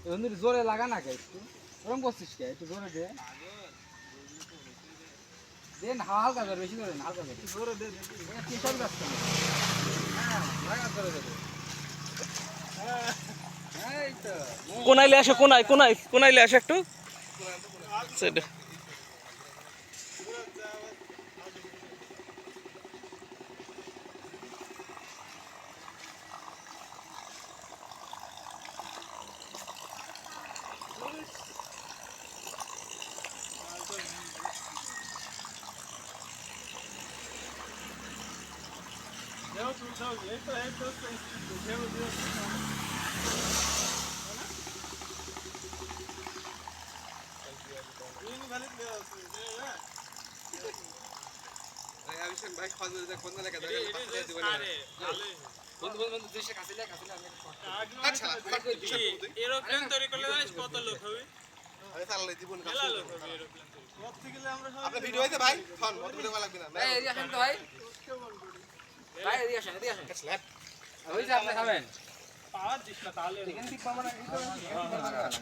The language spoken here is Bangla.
বন্ধু জোরে লাগা না কে একটু ওরকম করছিস কে একটু জোরে দে দেন হালকা জোরে বেশি জোরে না হালকা জোরে জোরে দে কিসব গাছ হ্যাঁ লাগা জোরে দে এই তো কোনাইলে আসে কোনাইলে আসে একটু সেটা ভাই খাওয়া যায় কোন লেখা বন্ধু বন্ধু দেশে কাছে লে আমি আচ্ছা এরোপ্লেন তৈরি করলে জানিস কত লোক হবে আরে চালালে জীবন মেলা লোক হবে এরোপ্লেন তৈরি করতে গেলে আমরা সবাই আপনার ভিডিও হইছে ভাই ফোন মত ভিডিও লাগবে না এই এদিকে আসেন তো ভাই ভাই এদিকে আসেন ওই যে আপনি খাবেন পাওয়ার দিস না তাহলে এখান থেকে পাবো না